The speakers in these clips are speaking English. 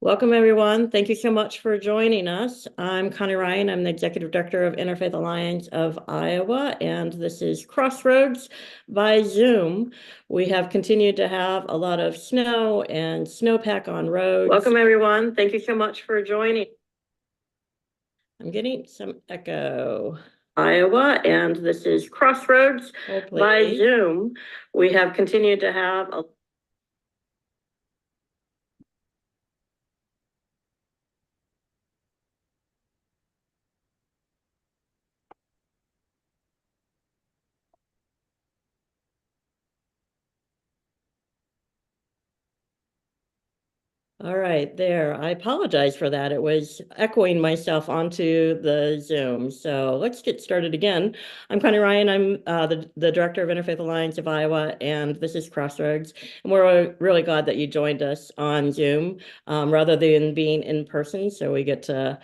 Welcome, everyone. Thank you so much for joining us. I'm Connie Ryan. I'm the Executive Director of Interfaith Alliance of Iowa, and this is Crossroads by Zoom. We have continued to have a lot of snow and snowpack on roads. Welcome, everyone. Thank you so much for joining. I'm getting some echo. Iowa, and this is Crossroads by Zoom. We have continued to have a All right, there. I apologize for that. It was echoing myself onto the Zoom. So let's get started again. I'm Connie Ryan. I'm the Director of Interfaith Alliance of Iowa, and this is Crossroads. And we're really glad that you joined us on Zoom rather than being in person. So we get to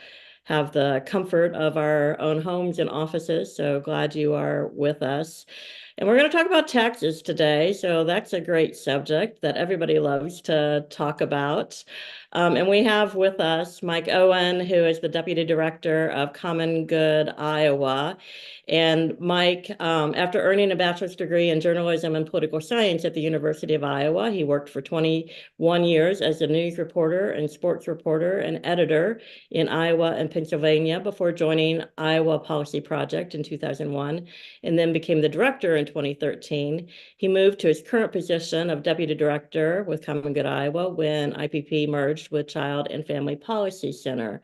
have the comfort of our own homes and offices. So glad you are with us. And we're going to talk about taxes today. So that's a great subject that everybody loves to talk about. And we have with us Mike Owen, who is the Deputy Director of Common Good Iowa. And Mike, after earning a bachelor's degree in journalism and political science at the University of Iowa, he worked for 21 years as a news reporter and sports reporter and editor in Iowa and Pennsylvania before joining Iowa Policy Project in 2001, and then became the director in 2013. He moved to his current position of deputy director with Common Good Iowa when IPP merged with Child and Family Policy Center.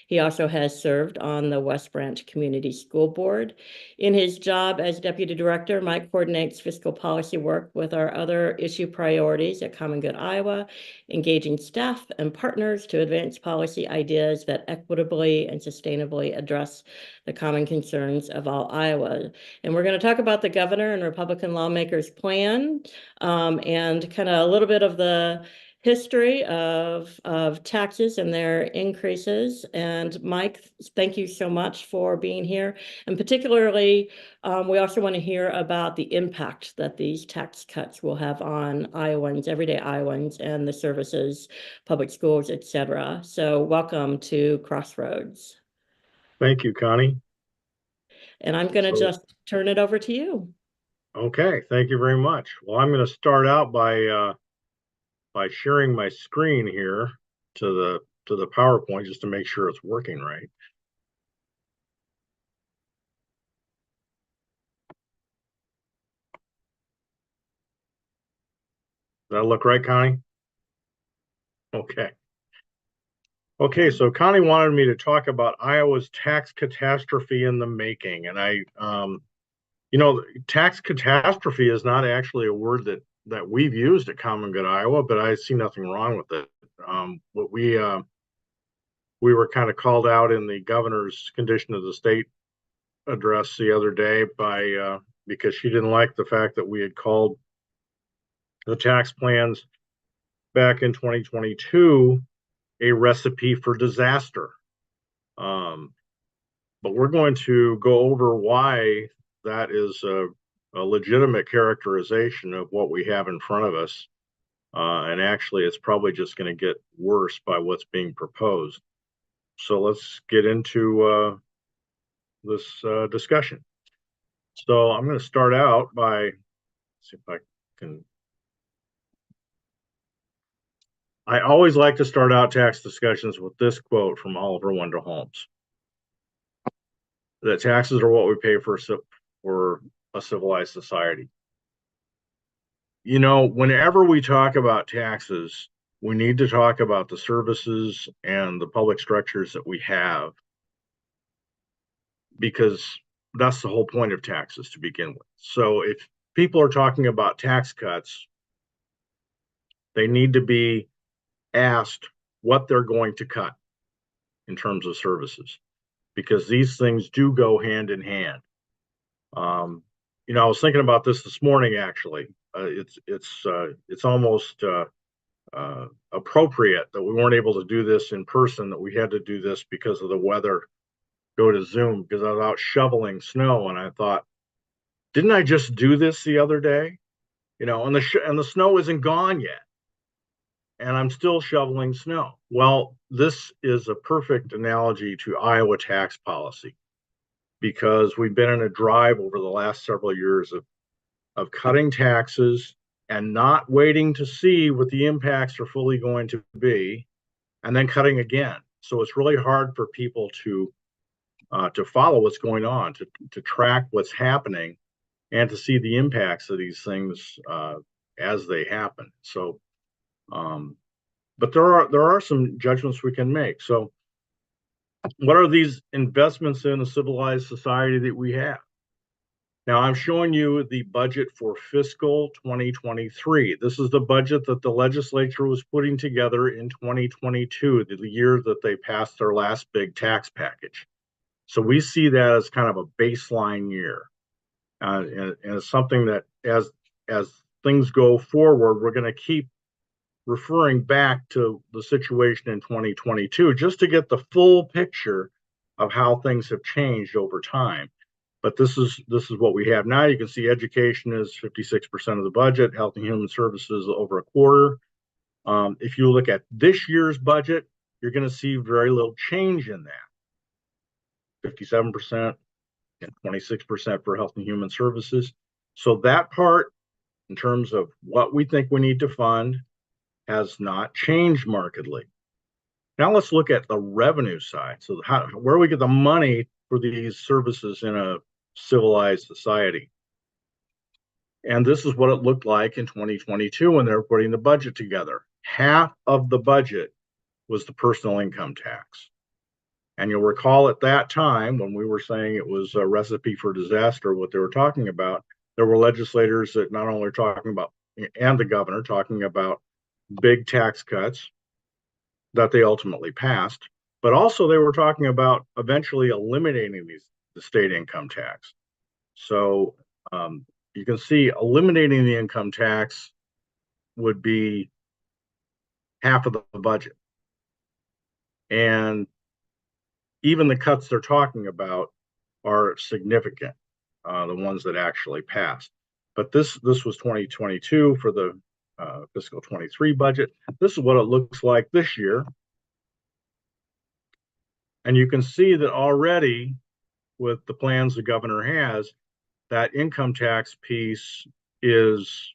He also has served on the West Branch Community School Board. In his job as deputy director, Mike coordinates fiscal policy work with our other issue priorities at Common Good Iowa, engaging staff and partners to advance policy ideas that equitably and sustainably address the common concerns of all Iowa. And we're going to talk about the governor and Republican lawmakers' plan and kind of a little bit of the history of taxes and their increases. And Mike, thank you so much for being here. And particularly, we also want to hear about the impact that these tax cuts will have on Iowans, everyday Iowans, and the services, public schools, et cetera. So welcome to Crossroads. Thank you, Connie. And I'm going to just turn it over to you. Okay, thank you very much. Well, I'm going to start out by sharing my screen here to the PowerPoint just to make sure it's working right. Does that look right, Connie? Okay. Okay, so Connie wanted me to talk about Iowa's tax catastrophe in the making, and tax catastrophe is not actually a word that we've used at Common Good Iowa, but I see nothing wrong with it. What we were kind of called out in the governor's condition of the state address the other day by because she didn't like the fact that we had called the tax plans back in 2022 a recipe for disaster. But we're going to go over why that is a legitimate characterization of what we have in front of us. And actually, it's probably just going to get worse by what's being proposed. So let's get into this discussion. So I'm going to start out by, see if I can. I always like to start out tax discussions with this quote from Oliver Wendell Holmes: that taxes are what we pay for a civilized society. You know, whenever we talk about taxes, we need to talk about the services and the public structures that we have, because that's the whole point of taxes to begin with. So if people are talking about tax cuts, they need to be asked what they're going to cut in terms of services, because these things do go hand in hand. I was thinking about this morning. Actually, it's almost appropriate that we weren't able to do this in person, that we had to do this because of the weather, go to Zoom, because I was out shoveling snow, and I thought, didn't I just do this the other day? And the snow isn't gone yet. and I'm still shoveling snow. Well, this is a perfect analogy to Iowa tax policy because we've been in a drive over the last several years of cutting taxes and not waiting to see what the impacts are fully going to be, and then cutting again. So it's really hard for people to follow what's going on, to track what's happening, and to see the impacts of these things as they happen. So, but there are some judgments we can make. So, what are these investments in a civilized society that we have? Now, I'm showing you the budget for fiscal 2023. This is the budget that the legislature was putting together in 2022, the year that they passed their last big tax package. So we see that as kind of a baseline year. And it's something that as things go forward, we're going to keep referring back to the situation in 2022 just to get the full picture of how things have changed over time. But this is what we have now. You can see education is 56% of the budget, health and human services over a quarter. If you look at this year's budget, you're going to see very little change in that. 57% and 26% for health and human services. So that part, in terms of what we think we need to fund, has not changed markedly. Now let's look at the revenue side. So where do we get the money for these services in a civilized society? And this is what it looked like in 2022 when they were putting the budget together. Half of the budget was the personal income tax. And you'll recall at that time when we were saying it was a recipe for disaster, what they were talking about, there were legislators that not only were talking about, and the governor talking about big tax cuts that they ultimately passed, but also they were talking about eventually eliminating the state income tax. So you can see eliminating the income tax would be half of the budget. And even the cuts they're talking about are significant, the ones that actually passed. But this was 2022 for the fiscal 23 budget. This is what it looks like this year. And you can see that already with the plans the governor has, that income tax piece is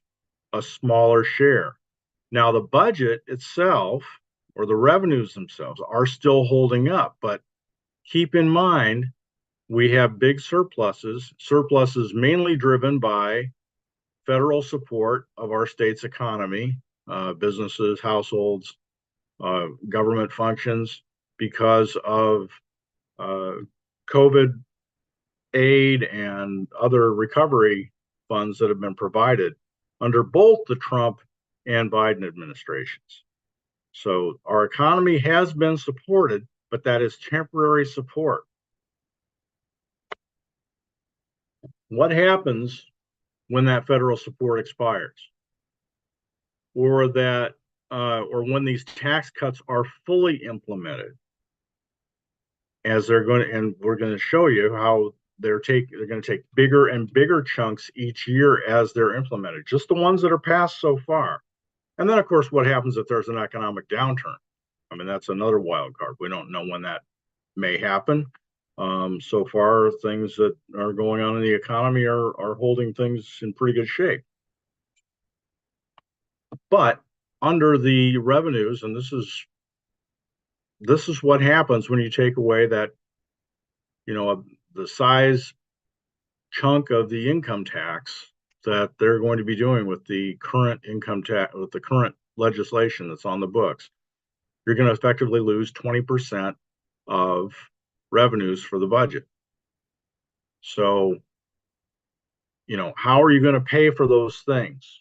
a smaller share. Now, the budget itself or the revenues themselves are still holding up, but keep in mind, we have big surpluses mainly driven by federal support of our state's economy, businesses, households, government functions, because of COVID aid and other recovery funds that have been provided under both the Trump and Biden administrations. So our economy has been supported, but that is temporary support. What happens when that federal support expires, or when these tax cuts are fully implemented, as they're going to, and we're going to show you how they're going to take bigger and bigger chunks each year as they're implemented, just the ones that are passed so far. And then, of course, what happens if there's an economic downturn? I mean, that's another wild card. We don't know when that may happen. So far, things that are going on in the economy are holding things in pretty good shape. But under the revenues, and this is what happens when you take away that, the size chunk of the income tax that they're going to be doing with the current income tax, with the current legislation that's on the books. You're going to effectively lose 20% of revenues for the budget. So, how are you going to pay for those things?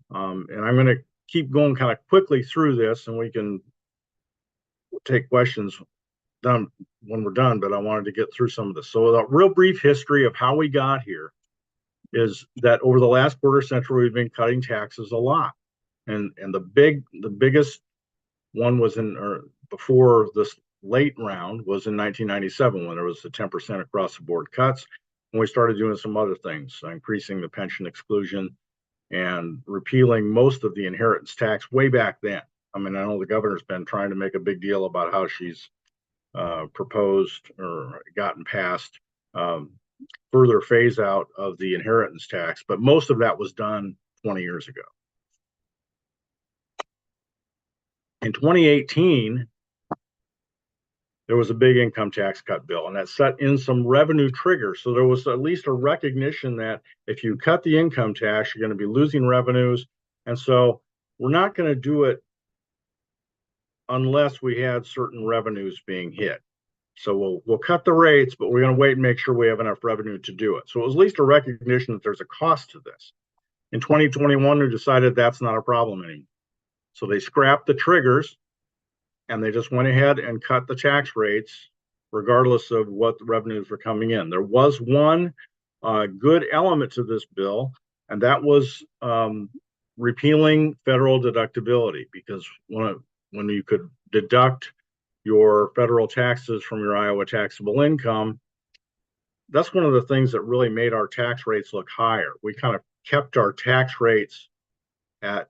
And I'm going to keep going kind of quickly through this, and we can take questions done when we're done, but I wanted to get through some of this. So a real brief history of how we got here is that over the last quarter century, we've been cutting taxes a lot. And the biggest one was before this late round was in 1997 when there was the 10% across the board cuts. And we started doing some other things, increasing the pension exclusion and repealing most of the inheritance tax way back then. I mean, I know the governor's been trying to make a big deal about how she's proposed or gotten passed further phase out of the inheritance tax, but most of that was done 20 years ago. In 2018, there was a big income tax cut bill, and that set in some revenue triggers. So there was at least a recognition that if you cut the income tax, you're going to be losing revenues. And so we're not going to do it unless we had certain revenues being hit. So we'll cut the rates, but we're going to wait and make sure we have enough revenue to do it. So it was at least a recognition that there's a cost to this. In 2021, we decided that's not a problem anymore. So they scrapped the triggers and they just went ahead and cut the tax rates regardless of what the revenues were coming in. There was one good element to this bill, and that was repealing federal deductibility, because when you could deduct your federal taxes from your Iowa taxable income, that's one of the things that really made our tax rates look higher. We kind of kept our tax rates at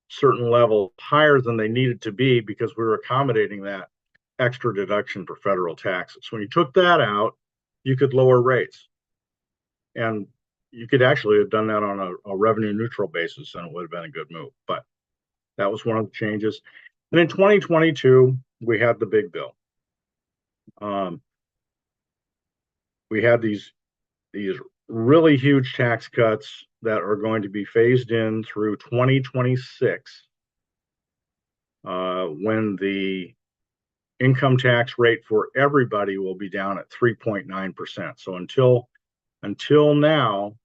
certain level higher than they needed to be because we were accommodating that extra deduction for federal taxes. When you took that out, you could lower rates. And you could actually have done that on a revenue neutral basis, and it would have been a good move. But that was one of the changes. And in 2022, we had the big bill. We had these really huge tax cuts that are going to be phased in through 2026, when the income tax rate for everybody will be down at 3.9%. So until now,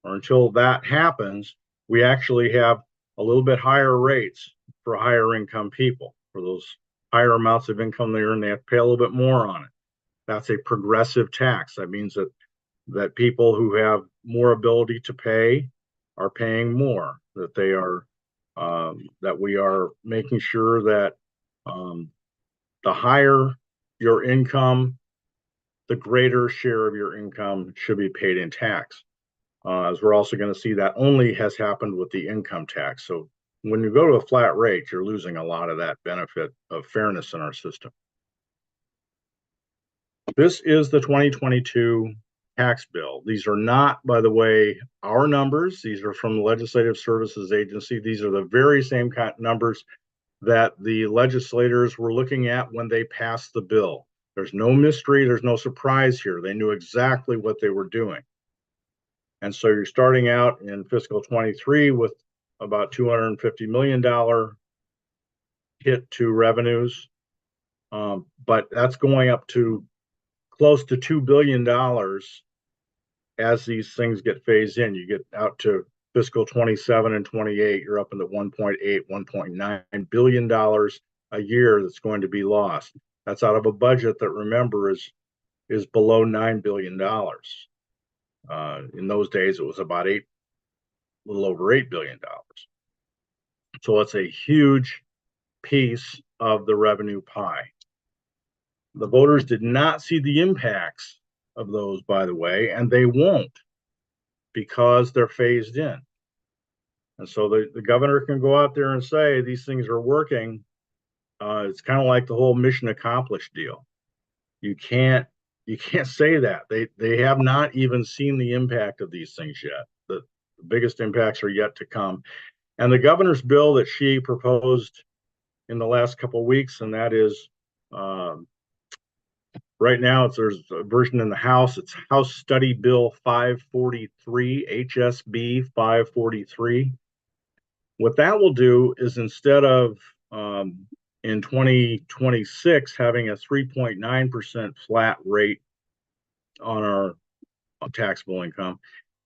or until that happens, we actually have a little bit higher rates for higher income people. For those higher amounts of income they earn, they have to pay a little bit more on it. That's a progressive tax. That means that people who have more ability to pay are paying more, that they are that we are making sure that the higher your income, the greater share of your income should be paid in tax. As we're also going to see, that only has happened with the income tax. So when you go to a flat rate, you're losing a lot of that benefit of fairness in our system. This is the 2022 tax bill. These are not, by the way, our numbers. These are from the Legislative Services Agency. These are the very same kind of numbers that the legislators were looking at when they passed the bill. There's no mystery. There's no surprise here. They knew exactly what they were doing. And so you're starting out in fiscal 23 with about $250 million hit to revenues. But that's going up to close to $2 billion as these things get phased in. You get out to fiscal 27 and 28, you're up into 1.8, $1.9 billion a year that's going to be lost. That's out of a budget that, remember, is below $9 billion. In those days, it was about a little over $8 billion. So it's a huge piece of the revenue pie. The voters did not see the impacts of those, by the way, and they won't, because they're phased in. And so the governor can go out there and say these things are working. It's kind of like the whole mission accomplished deal. You can't say that. They have not even seen the impact of these things yet. The biggest impacts are yet to come. And the governor's bill that she proposed in the last couple of weeks, and that is right now, there's a version in the House. It's House Study Bill 543, HSB 543. What that will do is, instead of in 2026 having a 3.9% flat rate on our taxable income,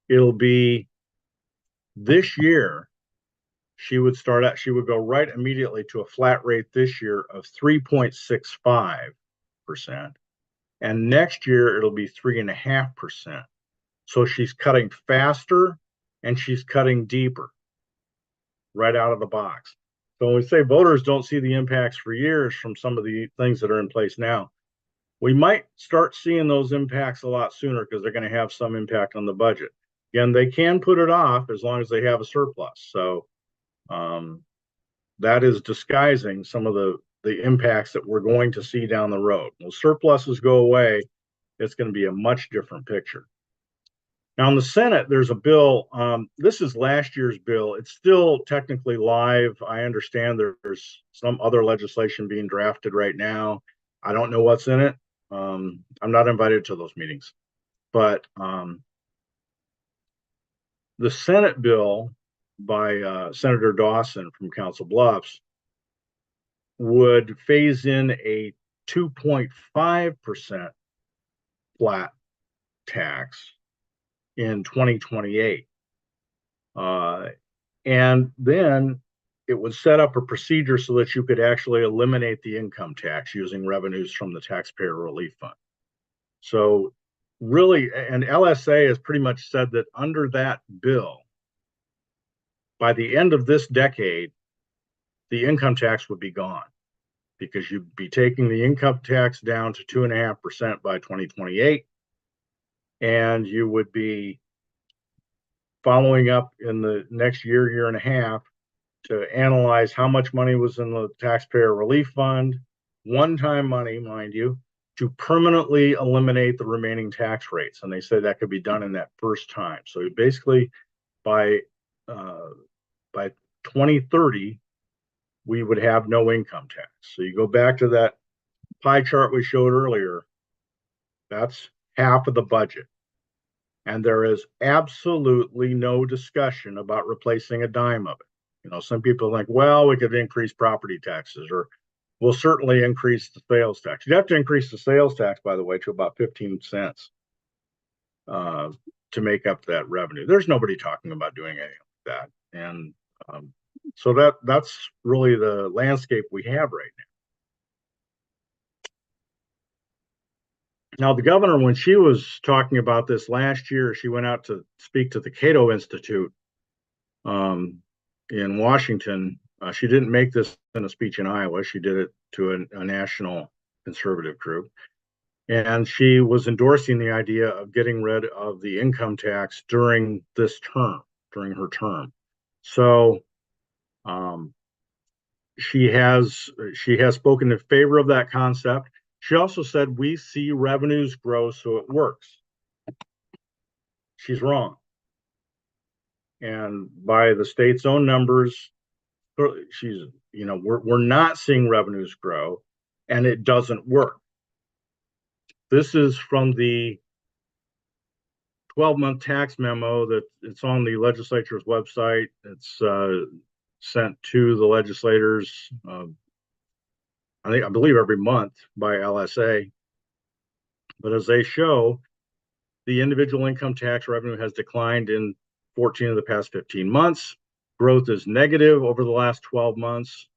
it'll be this year. She would go right immediately to a flat rate this year of 3.65%. And next year it'll be 3.5%. So she's cutting faster and she's cutting deeper right out of the box. So when we say voters don't see the impacts for years from some of the things that are in place now, we might start seeing those impacts a lot sooner because they're going to have some impact on the budget. Again, they can put it off as long as they have a surplus. So um, that is disguising some of the impacts that we're going to see down the road. When surpluses go away, it's going to be a much different picture. Now, in the Senate, there's a bill. This is last year's bill. It's still technically live. I understand there's some other legislation being drafted right now. I don't know what's in it. I'm not invited to those meetings. But the Senate bill by Senator Dawson from Council Bluffs would phase in a 2.5% flat tax in 2028. And then it would set up a procedure so that you could actually eliminate the income tax using revenues from the Taxpayer Relief Fund. So really, and LSA has pretty much said that under that bill, by the end of this decade, the income tax would be gone because you'd be taking the income tax down to 2.5% by 2028. And you would be following up in the next year and a half to analyze how much money was in the taxpayer relief fund, one-time money, mind you, to permanently eliminate the remaining tax rates. And they say that could be done in that first time. So basically, by 2030, we would have no income tax. So you go back to that pie chart we showed earlier, that's half of the budget. And there is absolutely no discussion about replacing a dime of it. You know, some people think, well, we could increase property taxes, or we'll certainly increase the sales tax. You have to increase the sales tax, by the way, to about 15 cents to make up that revenue. There's nobody talking about doing anything like that. And so that's really the landscape we have right now. Now, the governor, when she was talking about this last year, she went out to speak to the Cato Institute in Washington. She didn't make this in a speech in Iowa. She did it to a national conservative group. And she was endorsing the idea of getting rid of the income tax during this term, during her term. So she has spoken in favor of that concept. She also said, we see revenues grow, so it works. She's wrong. And by the state's own numbers, we're not seeing revenues grow, and it doesn't work. This is from the 12-month tax memo that it's on the legislature's website. It's sent to the legislators, I believe every month by LSA. But as they show, the individual income tax revenue has declined in 14 of the past 15 months. Growth is negative over the last 12 months.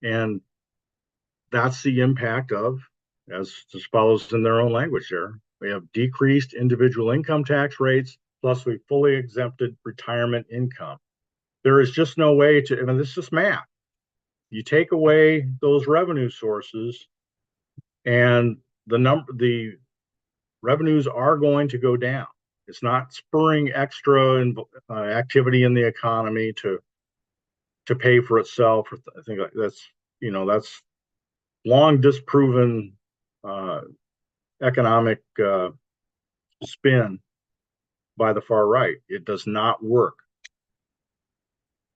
And that's the impact of, as this follows in their own language there, we have decreased individual income tax rates, plus we fully exempted retirement income. There is just no way to, I mean, this is just math. You take away those revenue sources and the revenues are going to go down. It's not spurring extra activity in the economy to pay for itself. I think that's long disproven economic spin by the far right. It does not work.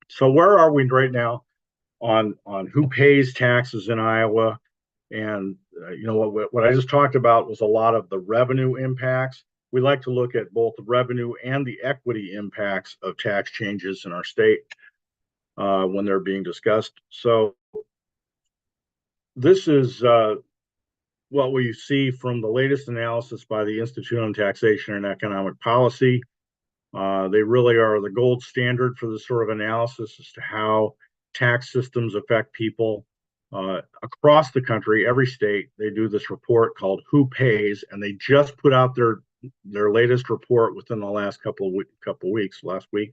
So where are we right now on who pays taxes in Iowa? And what I just talked about was a lot of the revenue impacts. We like to look at both the revenue and the equity impacts of tax changes in our state when they're being discussed. So this is what we see from the latest analysis by the Institute on Taxation and Economic Policy. They really are the gold standard for this sort of analysis as to how tax systems affect people across the country. Every state, they do this report called Who Pays, and they just put out their latest report within the last couple weeks, last week.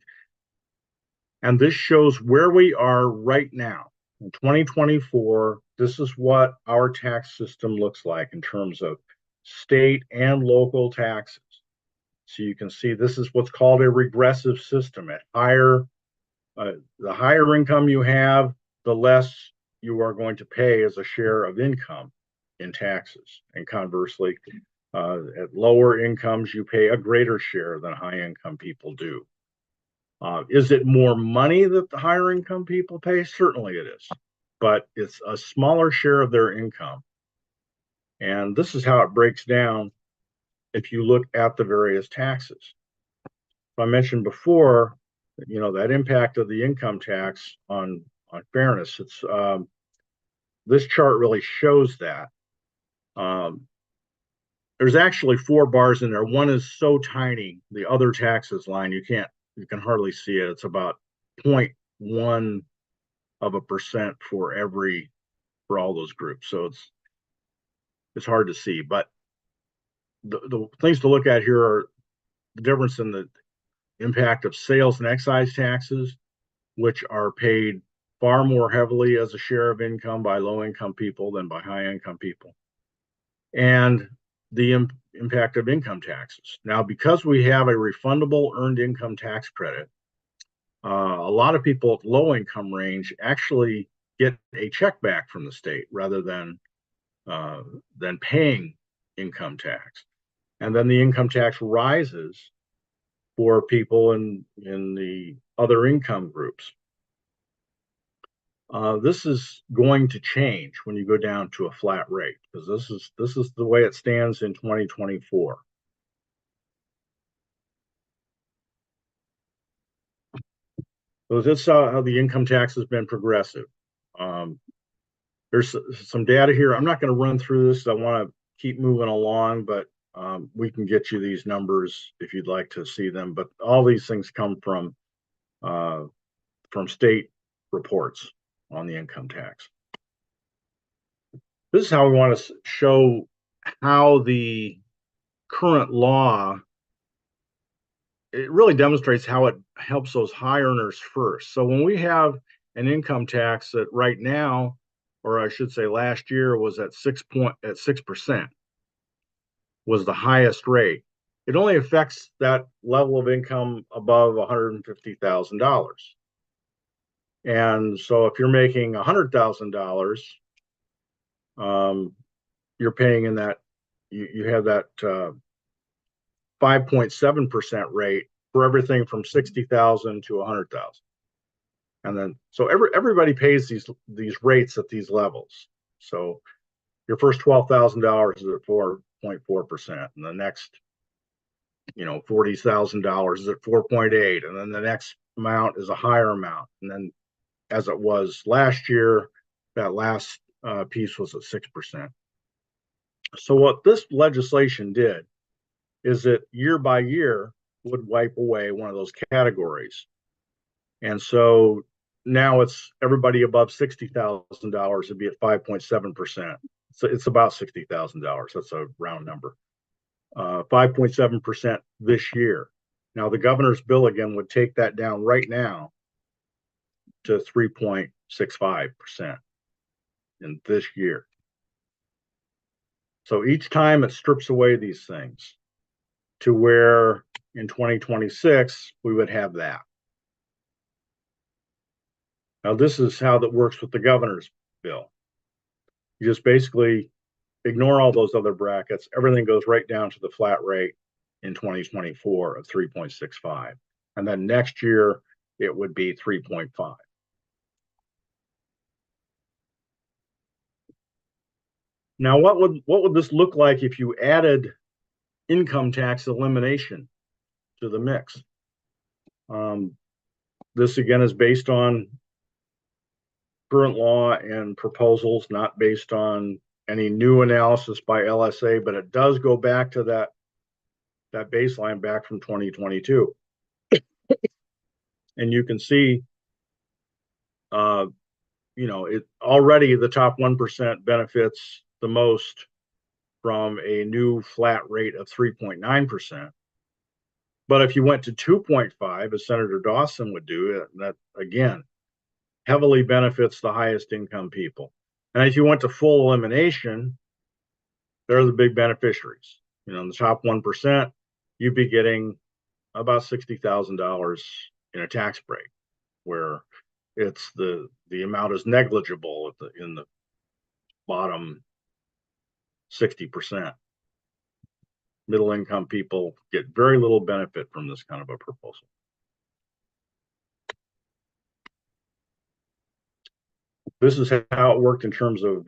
And this shows where we are right now. In 2024, this is what our tax system looks like in terms of state and local taxes. So you can see this is what's called a regressive system. At the higher income you have, the less you are going to pay as a share of income in taxes. And conversely, at lower incomes, you pay a greater share than high income people do. Is it more money that the higher income people pay? Certainly it is, but it's a smaller share of their income. And this is how it breaks down if you look at the various taxes. I mentioned before, that impact of the income tax on fairness. It's this chart really shows that. There's actually 4 bars in there. One is so tiny, the other taxes line, you can hardly see it. It's about 0.1% for all those groups. So it's hard to see. But the things to look at here are the difference in the impact of sales and excise taxes, which are paid far more heavily as a share of income by low income people than by high income people, and the impact of income taxes. Now, because we have a refundable earned income tax credit, a lot of people at low income range actually get a check back from the state rather than paying income tax. And then the income tax rises for people in the other income groups. This is going to change when you go down to a flat rate, because this is the way it stands in 2024. So this is how the income tax has been progressive. There's some data here. I'm not going to run through this. I want to keep moving along, but we can get you these numbers if you'd like to see them. But all these things come from state reports on the income tax. This is how we want to show how the current law, it really demonstrates how it helps those high earners first. So when we have an income tax that right now, or I should say last year, was at 6%, was the highest rate. It only affects that level of income above $150,000. And so if you're making $100,000, you're paying in that, you have that 5.7% rate for everything from 60,000 to 100,000. And then, so everybody pays these rates at these levels. So your first $12,000 is at 4.4%, and the next, $40,000 is at 4.8, and then the next amount is a higher amount. And then, as it was last year, that last piece was at 6%. So what this legislation did is that year by year would wipe away one of those categories. And so now it's everybody above $60,000 would be at 5.7%. So it's about $60,000. That's a round number. 5.7% this year. Now the governor's bill again would take that down right now to 3.65% in this year. So each time it strips away these things to where in 2026 we would have that. Now this is how that works with the governor's bill. You just basically ignore all those other brackets. Everything goes right down to the flat rate in 2024 of 3.65. And then next year it would be 3.5. Now, what would this look like if you added income tax elimination to the mix? This again is based on current law and proposals, not based on any new analysis by LSA, but it does go back to that baseline back from 2022. And you can see, it already the top 1% benefits the most from a new flat rate of 3.9%. But if you went to 2.5, as Senator Dawson would do, that again heavily benefits the highest income people. And if you went to full elimination, they're the big beneficiaries. In the top 1%, you'd be getting about $60,000 in a tax break, where it's the amount is negligible in the bottom 60%. Middle income people get very little benefit from this kind of a proposal. This is how it worked in terms of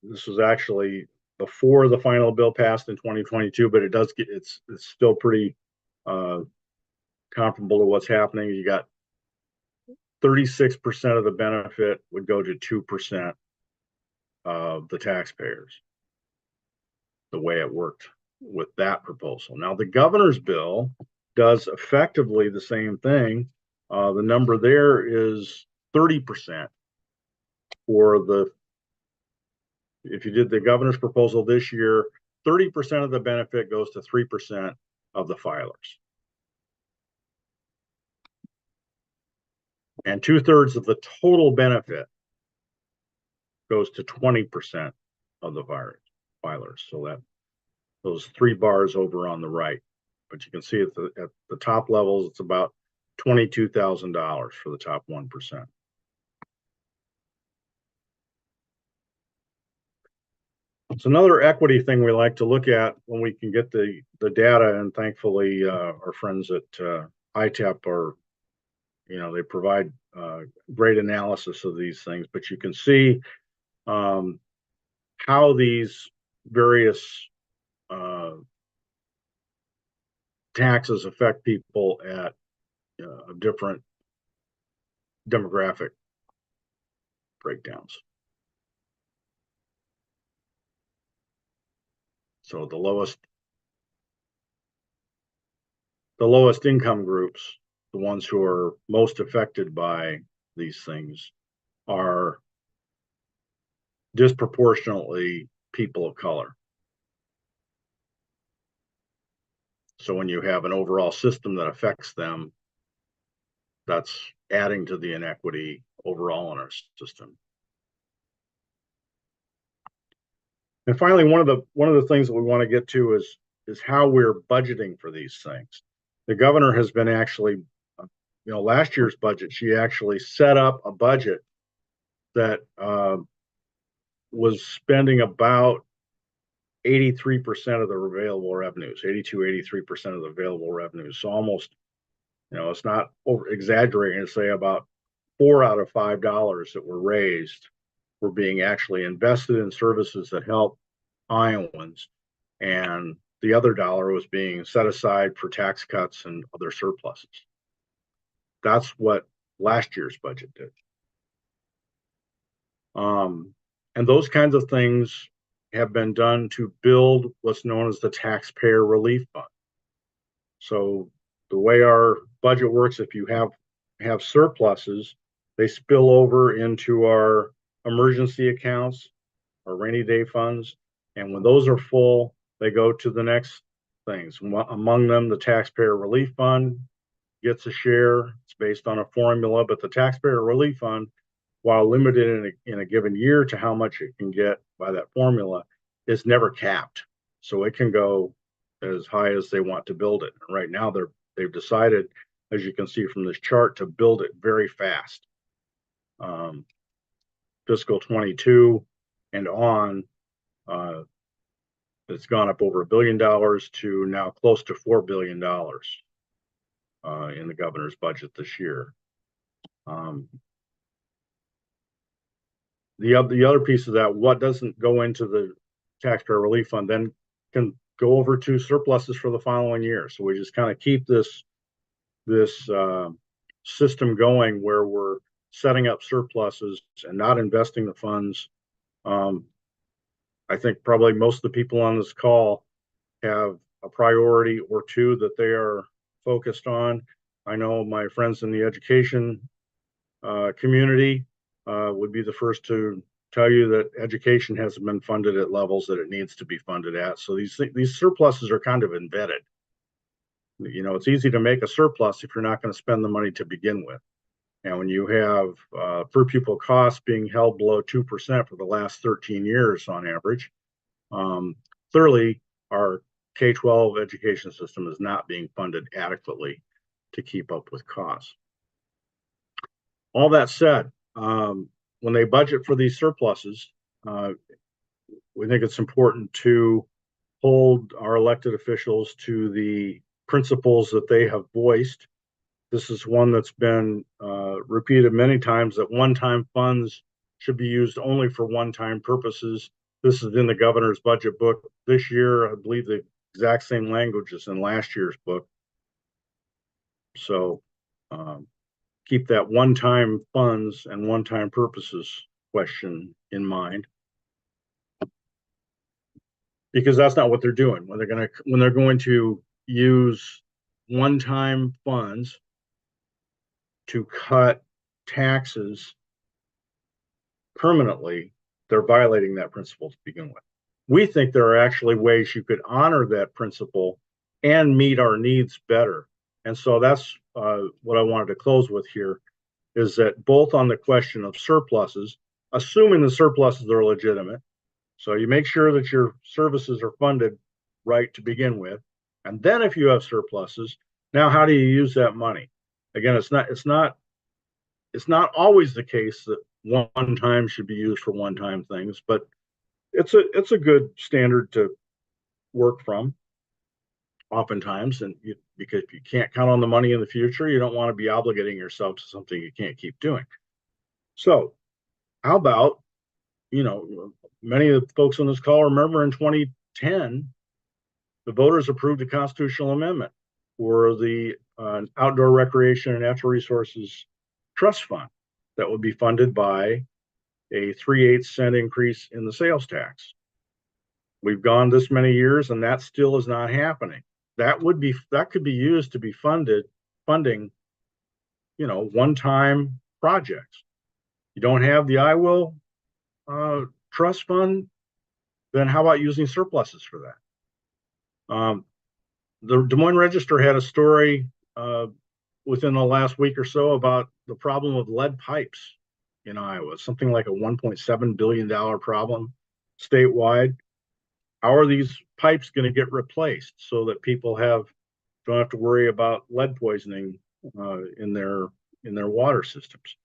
this was actually before the final bill passed in 2022, but it's still pretty comparable to what's happening. You got 36% of the benefit would go to 2% of the taxpayers, the way it worked with that proposal. Now, the governor's bill does effectively the same thing. The number there is 30% for if you did the governor's proposal this year, 30% of the benefit goes to 3% of the filers. And 2/3 of the total benefit goes to 20% of the filers. So that those three bars over on the right. But you can see at the top levels, it's about $22,000 for the top 1%. It's another equity thing we like to look at when we can get the data, and thankfully our friends at ITAP are, they provide great analysis of these things. But you can see how these various taxes affect people at different demographic breakdowns. So the lowest income groups, the ones who are most affected by these things, are disproportionately people of color. So when you have an overall system that affects them, that's adding to the inequity overall in our system. And finally, one of the things that we want to get to is how we're budgeting for these things. The governor has been actually, last year's budget, she actually set up a budget that was spending about 83% of the available revenues, 83% of the available revenues. So almost, it's not over exaggerating to say about $4 out of $5 that were raised were being actually invested in services that help Iowans, and the other dollar was being set aside for tax cuts and other surpluses. That's what last year's budget did. And those kinds of things have been done to build what's known as the Taxpayer Relief Fund. So the way our budget works, if you have surpluses, they spill over into our emergency accounts, our rainy day funds, and when those are full, they go to the next things. Among them, the Taxpayer Relief Fund gets a share. It's based on a formula, but the Taxpayer Relief Fund, while limited in a given year to how much it can get by that formula, is never capped. So it can go as high as they want to build it. And right now, they've decided, as you can see from this chart, to build it very fast. Fiscal 22 and on, it's gone up over $1 billion to now close to $4 billion in the governor's budget this year. The other piece of that, what doesn't go into the Taxpayer Relief Fund, then can go over to surpluses for the following year. So we just kind of keep this system going where we're setting up surpluses and not investing the funds. I think probably most of the people on this call have a priority or two that they are focused on. I know my friends in the education community would be the first to tell you that education hasn't been funded at levels that it needs to be funded at. So these surpluses are kind of embedded. It's easy to make a surplus if you're not going to spend the money to begin with. And when you have per pupil costs being held below 2% for the last 13 years on average, clearly our K-12 education system is not being funded adequately to keep up with costs. All that said, when they budget for these surpluses, we think it's important to hold our elected officials to the principles that they have voiced. This is one that's been repeated many times, that one-time funds should be used only for one-time purposes. This is in the governor's budget book this year. I believe the exact same language as in last year's book. So keep that one-time funds and one-time purposes question in mind, because that's not what they're doing. When they're going to use one-time funds to cut taxes permanently, they're violating that principle to begin with. We think there are actually ways you could honor that principle and meet our needs better. And so that's what I wanted to close with here, is that both on the question of surpluses, assuming the surpluses are legitimate, so you make sure that your services are funded right to begin with, and then if you have surpluses, now how do you use that money? Again, it's not always the case that one time should be used for one-time things, but it's a good standard to work from oftentimes. And because you can't count on the money in the future, you don't want to be obligating yourself to something you can't keep doing. So how about, many of the folks on this call remember in 2010, the voters approved a constitutional amendment for the Outdoor Recreation and Natural Resources Trust Fund that would be funded by a 3/8 cent increase in the sales tax. We've gone this many years and that still is not happening. That could be used to be funding, one-time projects. You don't have the I Will trust fund, then how about using surpluses for that? The Des Moines Register had a story within the last week or so about the problem of lead pipes in Iowa, something like a $1.7 billion problem statewide. How are these pipes going to get replaced so that people don't have to worry about lead poisoning in their water systems?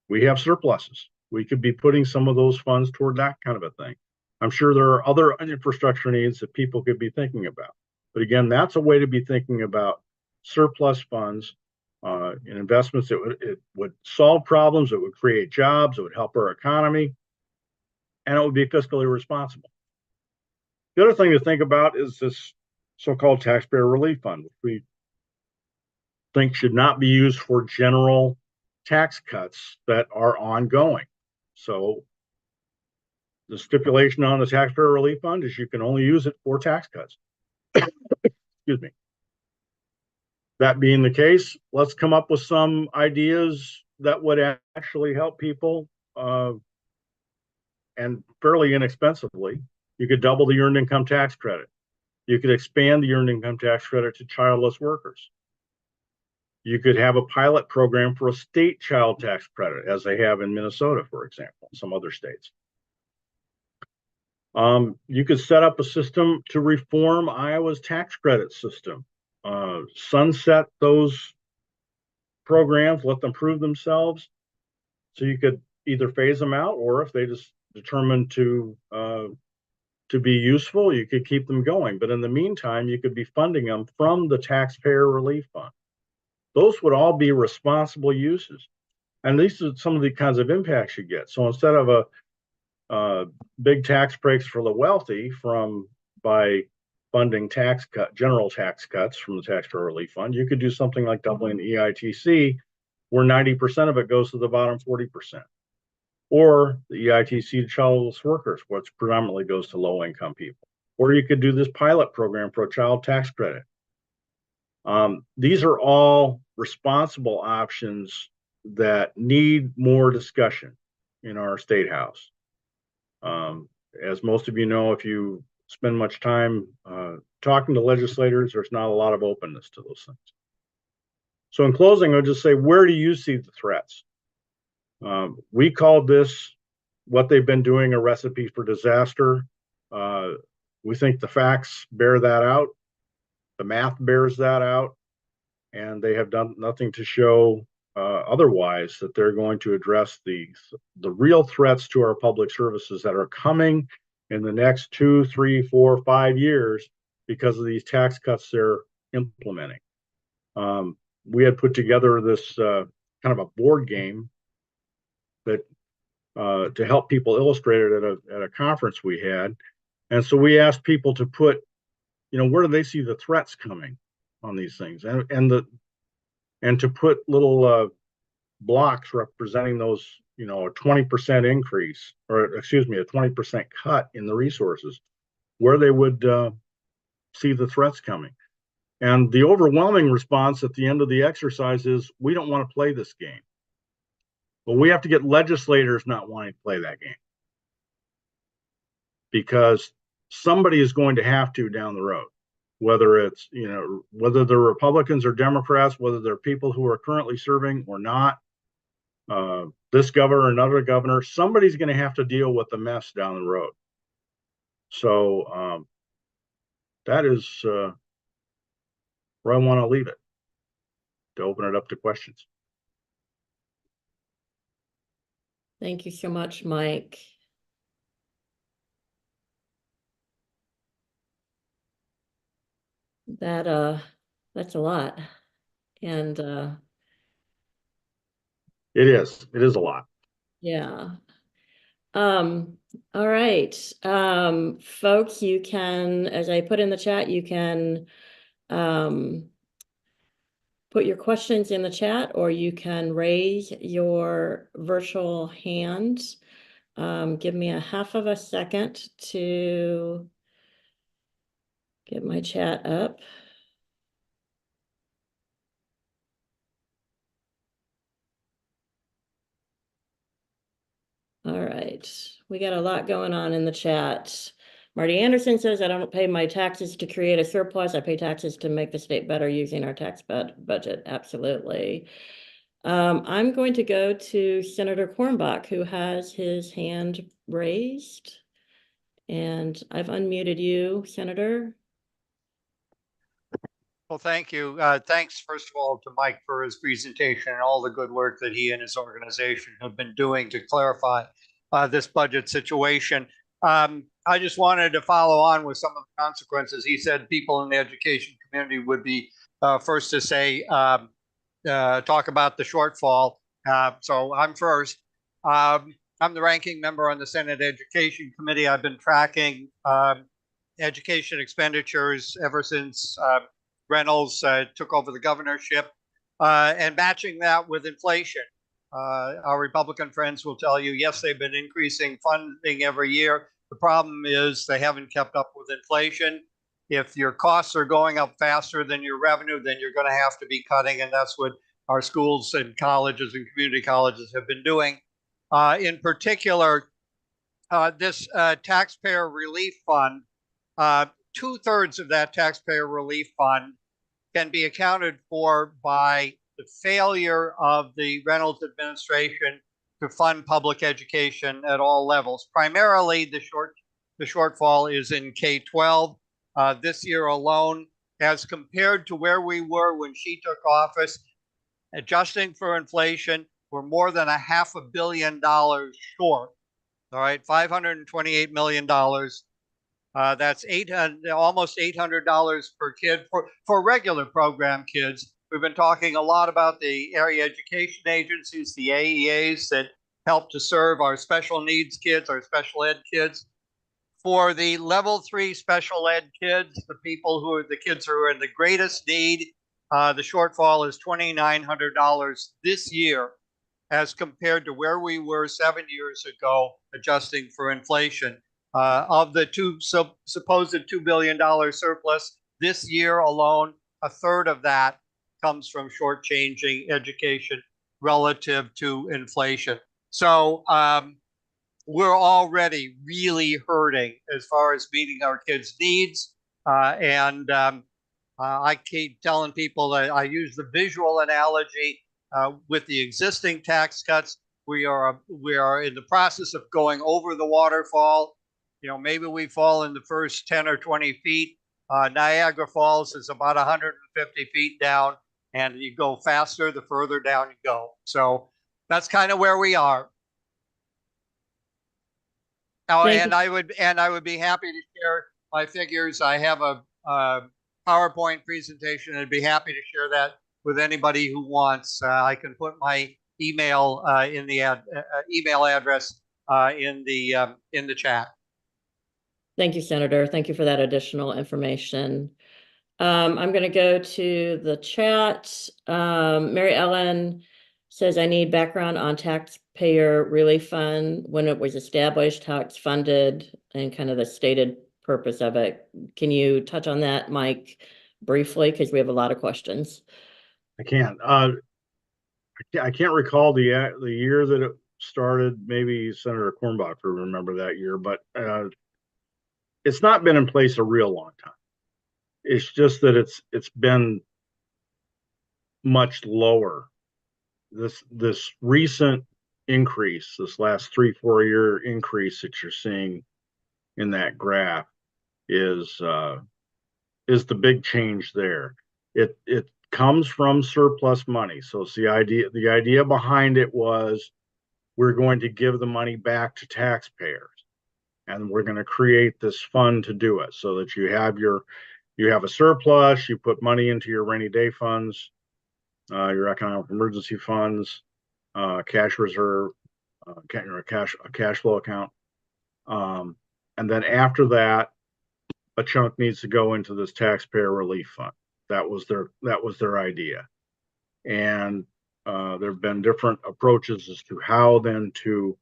We have surpluses. We could be putting some of those funds toward that kind of a thing. I'm sure there are other infrastructure needs that people could be thinking about. But again, that's a way to be thinking about surplus funds in investments. It would solve problems, it would create jobs, it would help our economy, and it would be fiscally responsible. The other thing to think about is this so-called taxpayer relief fund, which we think should not be used for general tax cuts that are ongoing. So the stipulation on the taxpayer relief fund is you can only use it for tax cuts. Excuse me. That being the case, let's come up with some ideas that would actually help people and fairly inexpensively. You could double the earned income tax credit. You could expand the earned income tax credit to childless workers. You could have a pilot program for a state child tax credit, as they have in Minnesota, for example, and some other states. You could set up a system to reform Iowa's tax credit system, sunset those programs, let them prove themselves. So you could either phase them out, or if they just determine to be useful, you could keep them going. But in the meantime, you could be funding them from the taxpayer relief fund. Those would all be responsible uses. And these are some of the kinds of impacts you get. So instead of a big tax breaks for the wealthy by funding general tax cuts from the taxpayer relief fund, you could do something like doubling the EITC, where 90% of it goes to the bottom 40%. Or the EITC to childless workers, which predominantly goes to low-income people. Or you could do this pilot program for a child tax credit. These are all responsible options that need more discussion in our state house. As most of you know, if you spend much time talking to legislators, there's not a lot of openness to those things. So in closing, I'll just say, where do you see the threats? We called this, what they've been doing, a recipe for disaster. We think the facts bear that out. The math bears that out. And they have done nothing to show otherwise, that they're going to address the real threats to our public services that are coming in the next 2, 3, 4, 5 years because of these tax cuts they're implementing. We had put together this kind of a board game that to help people illustrate it at a conference we had. And so we asked people to put, where do they see the threats coming on these things, and to put little blocks representing those, a 20% increase, or excuse me, a 20% cut in the resources, where they would see the threats coming. And the overwhelming response at the end of the exercise is, we don't want to play this game. Well, we have to get legislators not wanting to play that game, because somebody is going to have to down the road, whether it's, whether they're Republicans or Democrats, whether they're people who are currently serving or not, this governor or another governor, somebody's going to have to deal with the mess down the road. So that is where I want to leave it, to open it up to questions. Thank you so much, Mike. That's a lot. And it is a lot. Yeah. All right. Folks, you can, as I put in the chat, you can put your questions in the chat, or you can raise your virtual hand. Give me a half of a second to get my chat up. All right, we got a lot going on in the chat. Marty Anderson says, I don't pay my taxes to create a surplus. I pay taxes to make the state better using our tax budget. Absolutely. I'm going to go to Senator Cornbach, who has his hand raised. And I've unmuted you, Senator. Well, thank you. Thanks, first of all, to Mike for his presentation and all the good work that he and his organization have been doing to clarify this budget situation. I just wanted to follow on with some of the consequences. He said people in the education community would be first to say, talk about the shortfall. So I'm first. I'm the ranking member on the Senate Education Committee. I've been tracking education expenditures ever since Reynolds took over the governorship, and matching that with inflation. Our Republican friends will tell you, yes, they've been increasing funding every year. The problem is they haven't kept up with inflation. If your costs are going up faster than your revenue, then you're going to have to be cutting, and that's what our schools and colleges and community colleges have been doing. In particular, this taxpayer relief fund, 2/3 of that taxpayer relief fund can be accounted for by the failure of the Reynolds administration to fund public education at all levels. Primarily, the shortfall is in K-12. This year alone, as compared to where we were when she took office, adjusting for inflation, we're more than $500 million short. All right, $528 million. That's almost $800 per kid for regular program kids. We've been talking a lot about the area education agencies, the AEAs that help to serve our special needs kids, our special ed kids. For the level 3 special ed kids, the kids who are in the greatest need, the shortfall is $2,900 this year as compared to where we were 7 years ago, adjusting for inflation. Of the supposed $2 billion surplus this year alone, 1/3 of that comes from shortchanging education relative to inflation. So we're already really hurting as far as meeting our kids' needs. I keep telling people that I use the visual analogy with the existing tax cuts. We are in the process of going over the waterfall. maybe we fall in the first 10 or 20 feet. Niagara Falls is about 150 feet down, and you go faster the further down you go. So that's kind of where we are. Oh, and I would be happy to share my figures. I have a PowerPoint presentation. I'd be happy to share that with anybody who wants. I can put my email in the email address in the chat. Thank you, Senator. Thank you for that additional information. I'm going to go to the chat. Mary Ellen says, I need background on taxpayer relief fund, when it was established, how it's funded, and kind of the stated purpose of it. Can you touch on that, Mike, briefly? Because we have a lot of questions. I can't. I can't recall the year that it started. Maybe Senator Cornbach will remember that year, but it's not been in place a real long time. It's just that it's been much lower. This recent increase, this last 3-4 year increase that you're seeing in that graph is the big change there. It comes from surplus money. So it's the idea behind it was we're going to give the money back to taxpayers, and we're going to create this fund to do it, so that you have a surplus, you put money into your rainy day funds, your economic emergency funds, cash reserve, a cash flow account, and then after that, a chunk needs to go into this taxpayer relief fund. That was their idea, and there have been different approaches as to how then to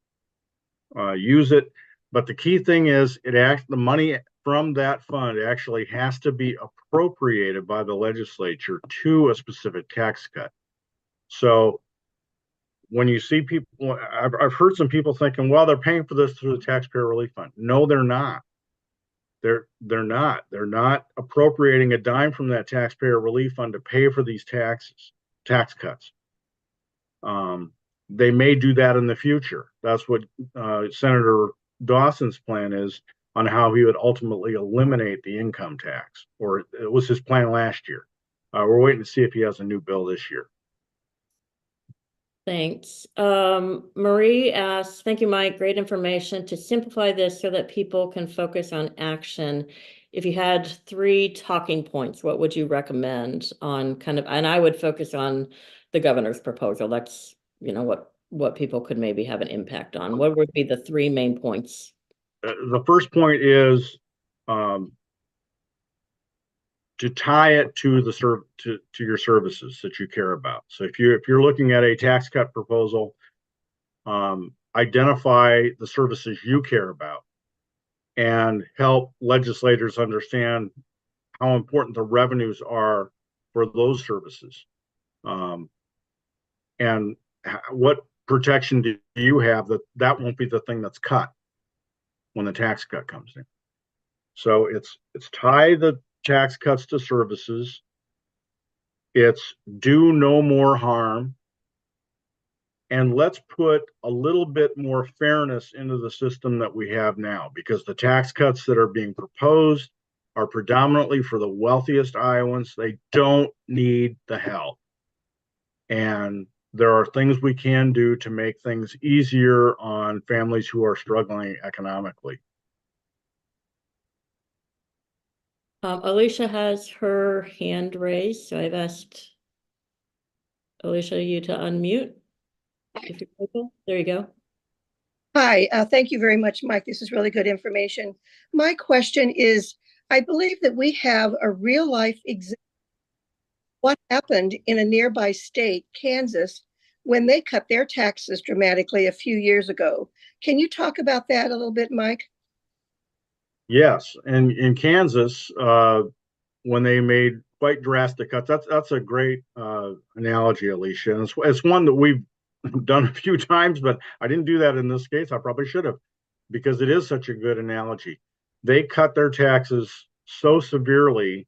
use it. But the key thing is, the money from that fund actually has to be appropriated by the legislature to a specific tax cut. So when you see people, I've heard some people thinking, well, they're paying for this through the taxpayer relief fund. No, they're not. They're not. They're not appropriating a dime from that taxpayer relief fund to pay for these tax cuts. They may do that in the future. That's what Senator Dawson's plan is on how he would ultimately eliminate the income tax, or it was his plan last year. We're waiting to see if he has a new bill this year. Thanks. Marie asks, thank you, Mike. Great information. To simplify this so that people can focus on action, if you had 3 talking points, what would you recommend on and I would focus on the governor's proposal. That's, what people could maybe have an impact on. What would be the 3 main points? The first point is to tie it to to your services that you care about. So if you're looking at a tax cut proposal, identify the services you care about and help legislators understand how important the revenues are for those services, and what protection do you have that won't be the thing that's cut when the tax cut comes in. So it's tie the tax cuts to services. It's do no more harm. And let's put a little bit more fairness into the system that we have now, because the tax cuts that are being proposed are predominantly for the wealthiest Iowans. They don't need the help. And there are things we can do to make things easier on families who are struggling economically. Alicia has her hand raised, so I've asked Alicia you to unmute. If you're able. There you go. Hi, thank you very much, Mike. This is really good information. My question is, I believe that we have a real life example of what happened in a nearby state, Kansas, when they cut their taxes dramatically a few years ago. Can you talk about that a little bit, Mike? Yes, and in Kansas, when they made quite drastic cuts, that's a great analogy, Alicia. And it's one that we've done a few times, but I didn't do that in this case. I probably should have, because it is such a good analogy. They cut their taxes so severely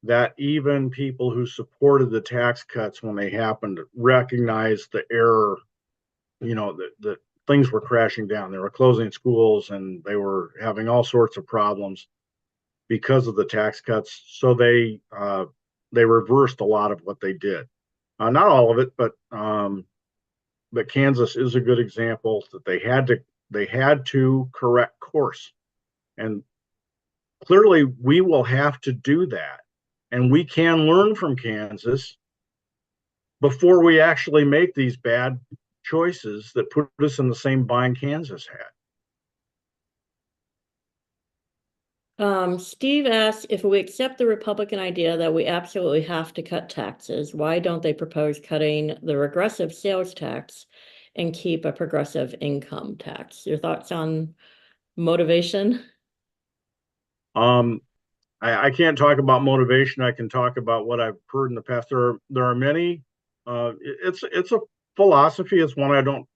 that even people who supported the tax cuts when they happened recognized the error, the things were crashing down. They were closing schools and they were having all sorts of problems because of the tax cuts. So they reversed a lot of what they did. Not all of it, but Kansas is a good example that they had to correct course. And clearly we will have to do that. And we can learn from Kansas before we actually make these bad choices that put us in the same bind Kansas had. Steve asks, if we accept the Republican idea that we absolutely have to cut taxes, why don't they propose cutting the regressive sales tax and keep a progressive income tax? Your thoughts on motivation? I can't talk about motivation. I can talk about what I've heard in the past. There are many. It's a philosophy. It's one I don't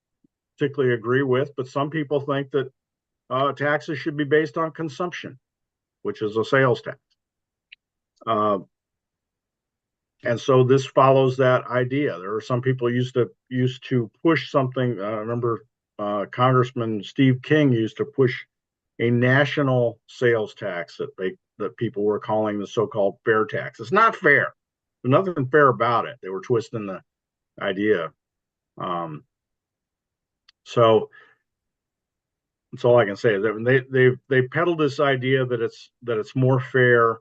particularly agree with, but some people think that taxes should be based on consumption, which is a sales tax. And so this follows that idea. There are some people used to push something. I remember Congressman Steve King used to push a national sales tax that people were calling the so-called fair tax. It's not fair. There's nothing fair about it. They were twisting the idea. So that's all I can say. They peddled this idea that it's more fair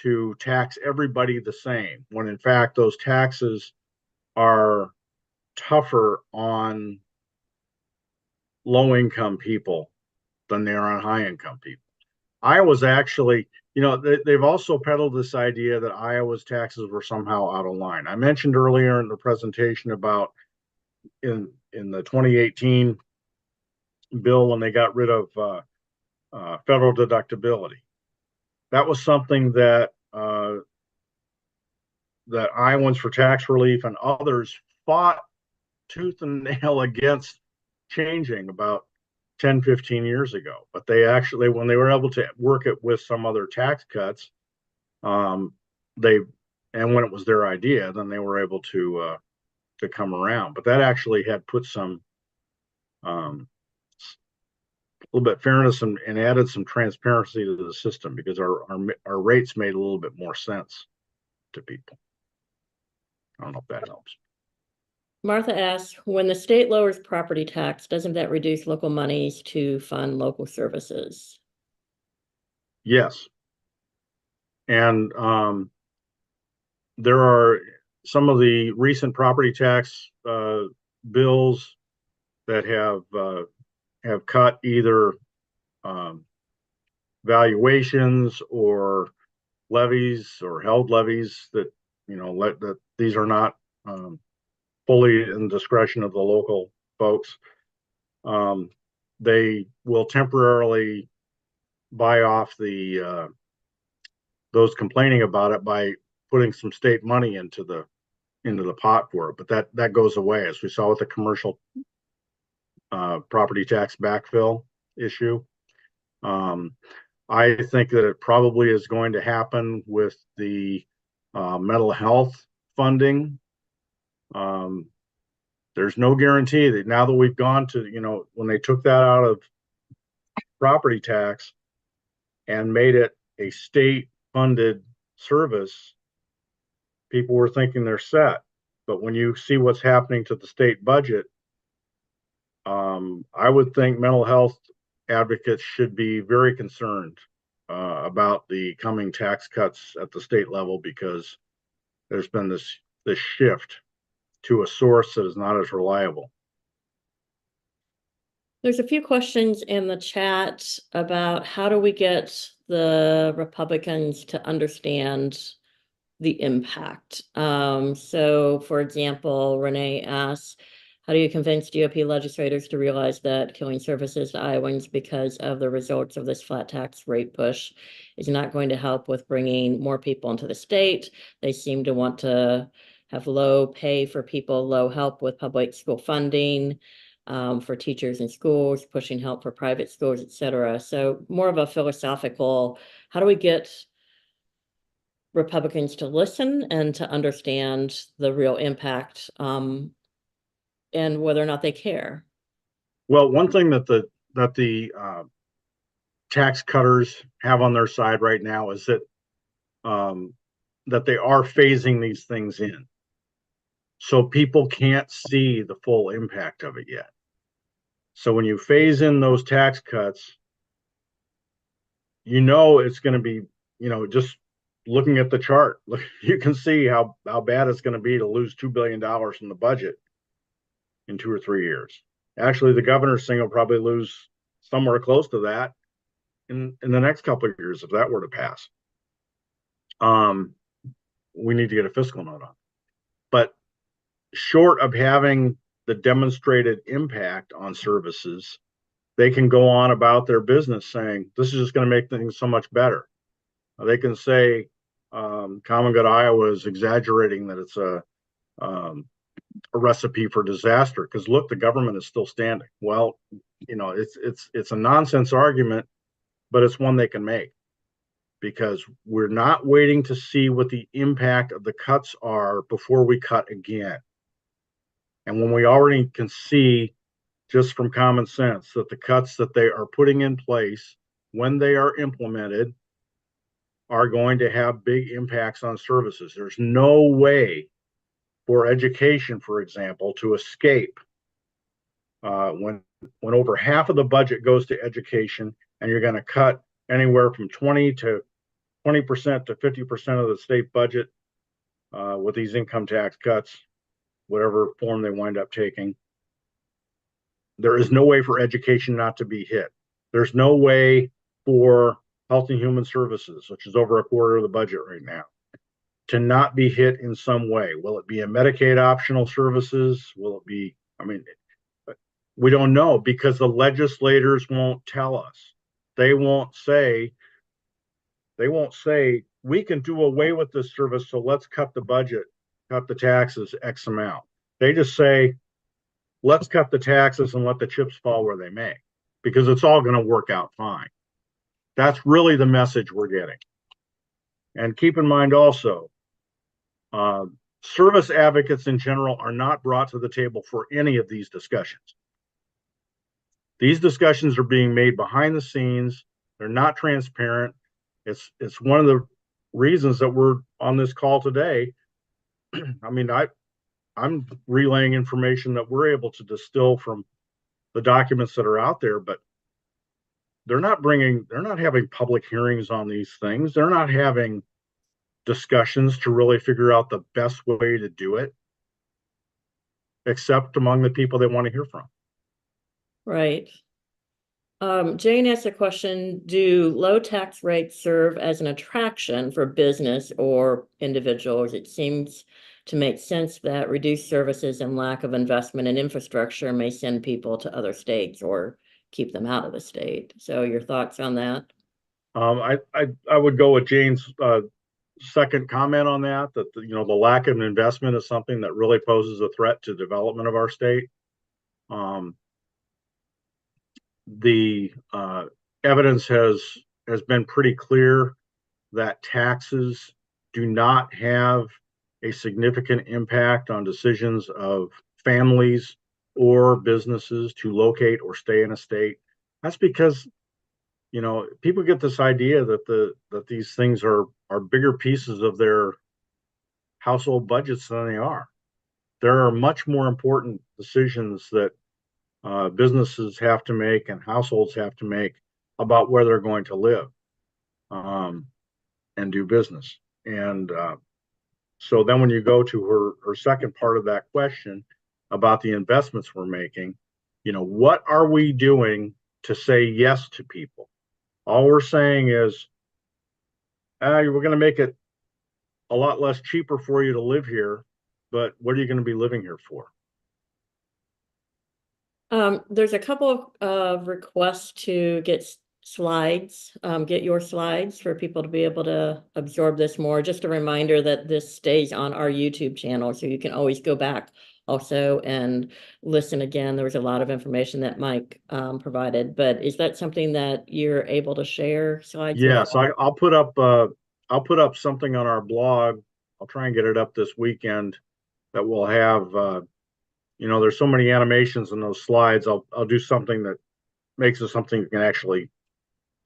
to tax everybody the same, when in fact those taxes are tougher on low-income people than they are on high-income people. Iowa's actually, they've also peddled this idea that Iowa's taxes were somehow out of line. I mentioned earlier in the presentation about in the 2018 bill when they got rid of federal deductibility. That was something that Iowans for Tax Relief and others fought tooth and nail against changing about 10, 15 years ago. But they actually, when they were able to work it with some other tax cuts, and when it was their idea, then they were able to come around. But that actually had put some a little bit fairness and added some transparency to the system, because our rates made a little bit more sense to people. I don't know if that helps. Martha asks, when the state lowers property tax, doesn't that reduce local monies to fund local services? Yes. And there are some of the recent property tax bills that have cut either valuations or levies or held levies that that these are not fully in discretion of the local folks. They will temporarily buy off the those complaining about it by putting some state money into the pot for it, but that goes away, as we saw with the commercial property tax backfill issue. I think that it probably is going to happen with the mental health funding. There's no guarantee that now that we've gone to, when they took that out of property tax and made it a state funded service, people were thinking they're set. But when you see what's happening to the state budget, I would think mental health advocates should be very concerned about the coming tax cuts at the state level, because there's been this shift to a source that is not as reliable. There's a few questions in the chat about how do we get the Republicans to understand the impact. So, for example, Renee asks, how do you convince GOP legislators to realize that killing services to Iowans because of the results of this flat tax rate push is not going to help with bringing more people into the state? They seem to want to have low pay for people, low help with public school funding for teachers in schools, pushing help for private schools, etc. So more of a philosophical, how do we get Republicans to listen and to understand the real impact and whether or not they care? Well, one thing that the tax cutters have on their side right now is that they are phasing these things in. So people can't see the full impact of it yet. So when you phase in those tax cuts, it's going to be, just looking at the chart, you can see how bad it's going to be to lose $2 billion from the budget in 2 or 3 years. Actually, the governor's saying he'll probably lose somewhere close to that in the next couple of years if that were to pass. We need to get a fiscal note on. But short of having the demonstrated impact on services, they can go on about their business saying, this is just going to make things so much better. They can say, Common Good Iowa is exaggerating that it's a recipe for disaster. Because look, the government is still standing. Well, it's a nonsense argument, but it's one they can make. Because we're not waiting to see what the impact of the cuts are before we cut again. And when we already can see just from common sense that the cuts that they are putting in place, when they are implemented, are going to have big impacts on services. There's no way for education, for example, to escape when over half of the budget goes to education, and you're going to cut anywhere from 20% to 50% of the state budget with these income tax cuts, whatever form they wind up taking. There is no way for education not to be hit. There's no way for Health and Human Services, which is over a quarter of the budget right now, to not be hit in some way. Will it be a Medicaid optional services? Will it be, we don't know, because the legislators won't tell us. They won't say, we can do away with this service, so let's cut the budget, cut the taxes X amount. They just say, let's cut the taxes and let the chips fall where they may, because it's all going to work out fine. That's really the message we're getting. And keep in mind also, service advocates in general are not brought to the table for any of these discussions. These discussions are being made behind the scenes. They're not transparent. It's one of the reasons that we're on this call today. I'm relaying information that we're able to distill from the documents that are out there, but they're not having public hearings on these things. They're not having discussions to really figure out the best way to do it, except among the people they want to hear from. Right. Jane asked a question, do low tax rates serve as an attraction for business or individuals? It seems to make sense that reduced services and lack of investment in infrastructure may send people to other states or keep them out of the state. So your thoughts on that? I would go with Jane's second comment on that the lack of investment is something that really poses a threat to development of our state. The evidence has been pretty clear that taxes do not have a significant impact on decisions of families or businesses to locate or stay in a state. That's because people get this idea that these things are bigger pieces of their household budgets than they are. There are much more important decisions that businesses have to make and households have to make about where they're going to live and do business. And so then when you go to her second part of that question about the investments we're making, what are we doing to say yes to people? All we're saying is, we're going to make it a lot less cheaper for you to live here, but what are you going to be living here for? There's a couple of requests to get slides, get your slides for people to be able to absorb this more. Just a reminder that this stays on our YouTube channel, so you can always go back also and listen again. There was a lot of information that Mike provided, but is that something that you're able to share slides? Yes, I'll put up something on our blog. I'll try and get it up this weekend that will have you know, there's so many animations in those slides. I'll do something that makes it something you can actually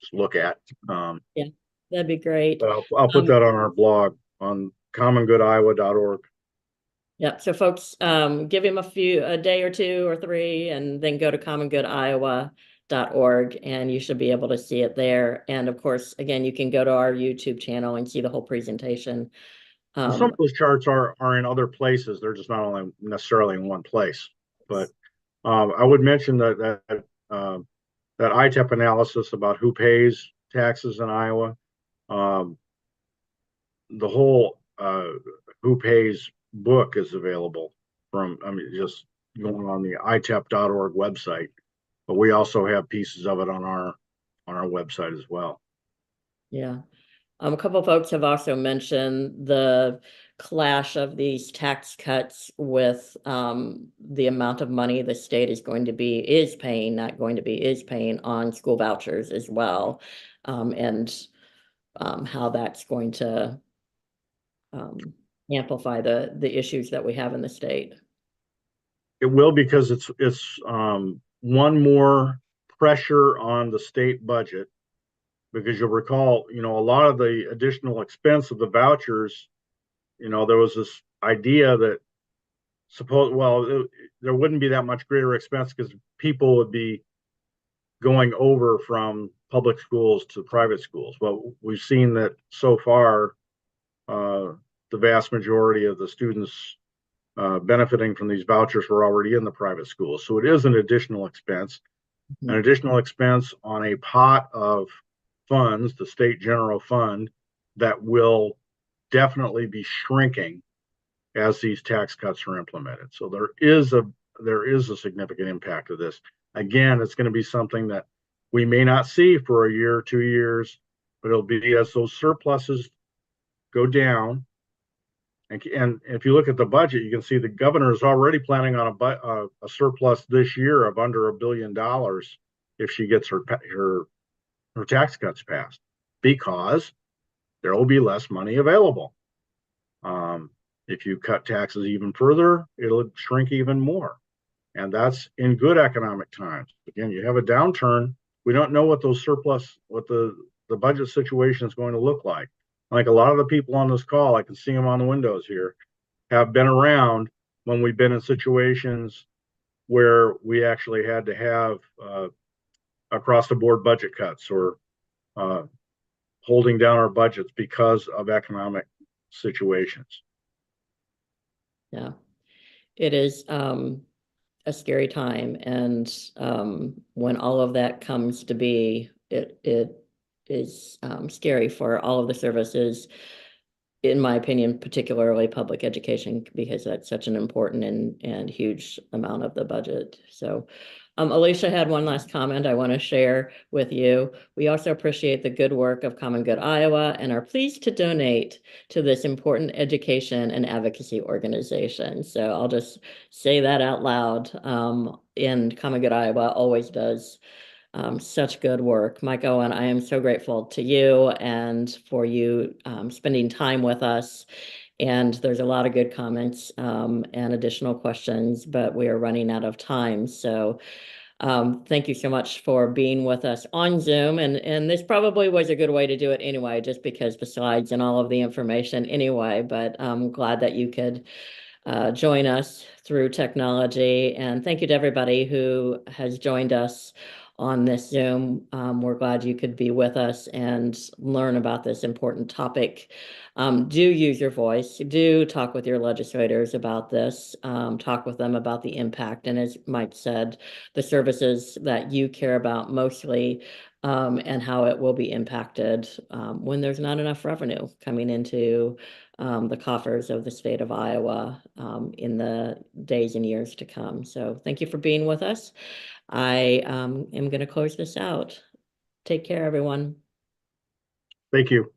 just look at. Yeah, that'd be great. But I'll put that on our blog on commongoodiowa.org. Yeah, so folks, give him a day or two or three, and then go to commongoodiowa.org, and you should be able to see it there. And of course, again, you can go to our YouTube channel and see the whole presentation. Some of those charts are in other places. They're just not only necessarily in one place. But I would mention that ITEP analysis about who pays taxes in Iowa, the whole who pays book is available just going on the itep.org website. But we also have pieces of it on our website as well. Yeah. A couple of folks have also mentioned the clash of these tax cuts with the amount of money the state is paying on school vouchers as well, and how that's going to amplify the issues that we have in the state. It will, because it's one more pressure on the state budget, because you'll recall, you know, a lot of the additional expense of the vouchers, you know, there was this idea that there wouldn't be that much greater expense because people would be going over from public schools to private schools. Well, we've seen that so far, the vast majority of the students benefiting from these vouchers were already in the private schools. So it is an additional expense, an additional expense on a pot of funds, the state general fund, that will definitely be shrinking as these tax cuts are implemented. So there is a significant impact of this. Again, it's going to be something that we may not see for a year, 2 years, but it'll be as those surpluses go down. And if you look at the budget, you can see the governor is already planning on a surplus this year of under $1 billion if she gets her tax cuts passed, because there will be less money available. If you cut taxes even further, it'll shrink even more. And that's in good economic times. Again, you have a downturn. We don't know what the budget situation is going to look like. Like a lot of the people on this call, I can see them on the windows here, have been around when we've been in situations where we actually had to have across the board budget cuts, or holding down our budgets because of economic situations. Yeah, it is a scary time, and when all of that comes to be, it is scary for all of the services, in my opinion, particularly public education, because that's such an important and huge amount of the budget. So Alicia had one last comment I want to share with you. We also appreciate the good work of Common Good Iowa and are pleased to donate to this important education and advocacy organization. So I'll just say that out loud. And Common Good Iowa always does such good work. Mike Owen, I am so grateful to you and for you spending time with us. And there's a lot of good comments and additional questions, but we are running out of time. So thank you so much for being with us on Zoom. And this probably was a good way to do it anyway, just because the slides and all of the information anyway, but I'm glad that you could join us through technology. And thank you to everybody who has joined us on this Zoom. We're glad you could be with us and learn about this important topic. Do use your voice. Do talk with your legislators about this. Talk with them about the impact. And as Mike said, the services that you care about mostly, and how it will be impacted when there's not enough revenue coming into the coffers of the state of Iowa in the days and years to come. So thank you for being with us. I am going to close this out. Take care, everyone. Thank you.